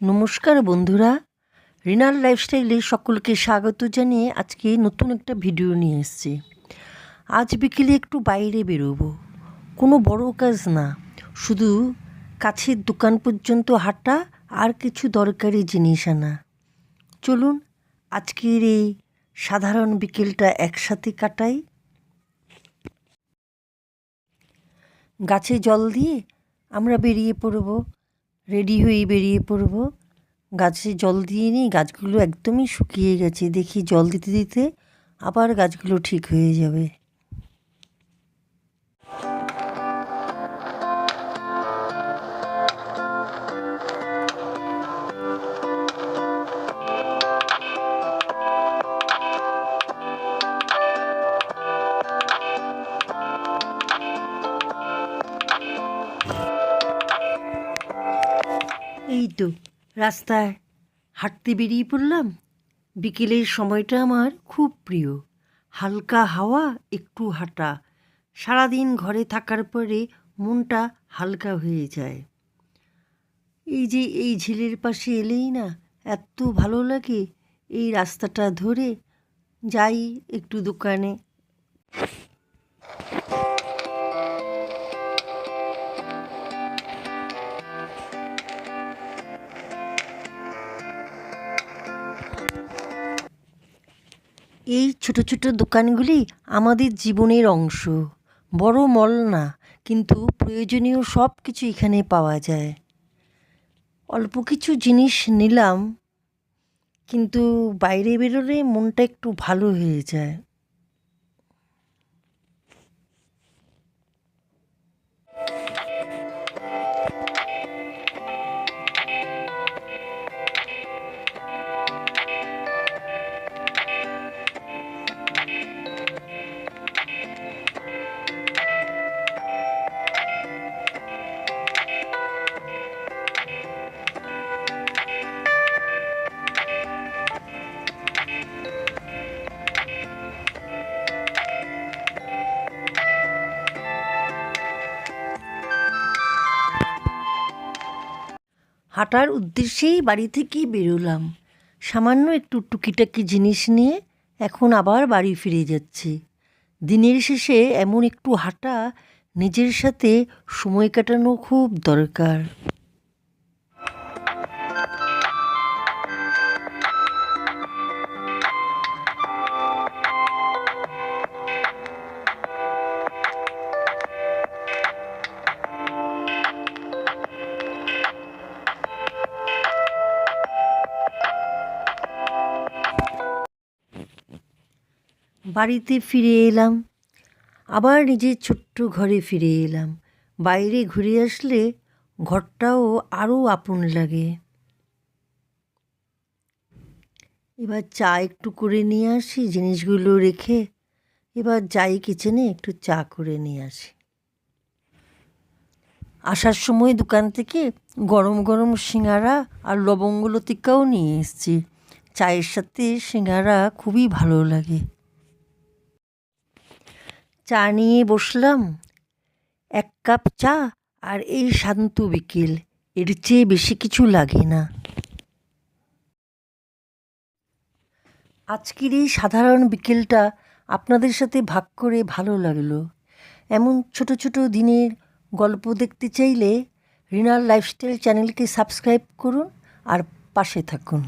নমস্কার বন্ধুরা, রিনার লাইফস্টাইলে সকলকে স্বাগত জানিয়ে আজকে নতুন একটা ভিডিও নিয়ে এসেছি। আজ বিকেলে একটু বাইরে বেরোবো, কোনো বড় কাজ না, শুধু কাছের দোকান পর্যন্ত হাঁটা আর কিছু দরকারি জিনিস আনা। চলুন আজকের এই সাধারণ বিকেলটা একসাথে কাটাই। গাছে জল দিয়ে আমরা বেরিয়ে পড়ব, রেডি হয়ে বেরিয়ে পড়ব। গাছে জল দিয়ে নিই, গাছগুলো একদমই শুকিয়ে গেছে, দেখি জল দিতে দিতে আবার গাছগুলো ঠিক হয়ে যাবে। এই তো রাস্তায় হাঁটতে বেরিয়ে পড়লাম। বিকেলের সময়টা আমার খুব প্রিয়, হালকা হাওয়া, একটু হাঁটা। সারাদিন ঘরে থাকার পরে মনটা হালকা হয়ে যায়। এই যে এই ঝিলের পাশে এলেই না এত ভালো লাগে। এই রাস্তাটা ধরে যাই একটু দোকানে। এই ছোট ছোট দোকানগুলি আমাদের জীবনের অংশ। বড় মল না, কিন্তু প্রয়োজনীয় সব কিছু এখানে পাওয়া যায়। অল্প কিছু জিনিস নিলাম, কিন্তু বাইরে বেরোলে মনটা একটু ভালো হয়ে যায়। হাঁটার উদ্দেশ্যেই বাড়ি থেকে বেরোলাম। সামান্য একটু টুকিটাকি জিনিস নিয়ে এখন আবার বাড়ি ফিরে যাচ্ছি। দিনের শেষে এমন একটু হাঁটা, নিজের সাথে সময় কাটানো খুব দরকার। বাড়িতে ফিরে এলাম, আবার নিজের ছোট্ট ঘরে ফিরে এলাম। বাইরে ঘুরে আসলে ঘরটাও আরও আপন লাগে। এবার চা একটু করে নিয়ে আসি, জিনিসগুলো রেখে এবার যাই কিচেনে একটু চা করে নিয়ে আসি। আসার সময় দোকান থেকে গরম গরম সিঙাড়া আর লবঙ্গ লতিকাও নিয়ে এসেছি। চায়ের সাথে সিঙাড়া খুবই ভালো লাগে। চা নিয়ে বসলাম, 1 কাপ চা আর এই শান্ত বিকেল, এর চেয়ে বেশি কিছু লাগে না। আজকের এই সাধারণ বিকেলটা আপনাদের সাথে ভাগ করে ভালো লাগলো। এমন ছোট ছোট দিনের গল্প দেখতে চাইলে রিনার লাইফস্টাইল চ্যানেলকে সাবস্ক্রাইব করুন আর পাশে থাকুন।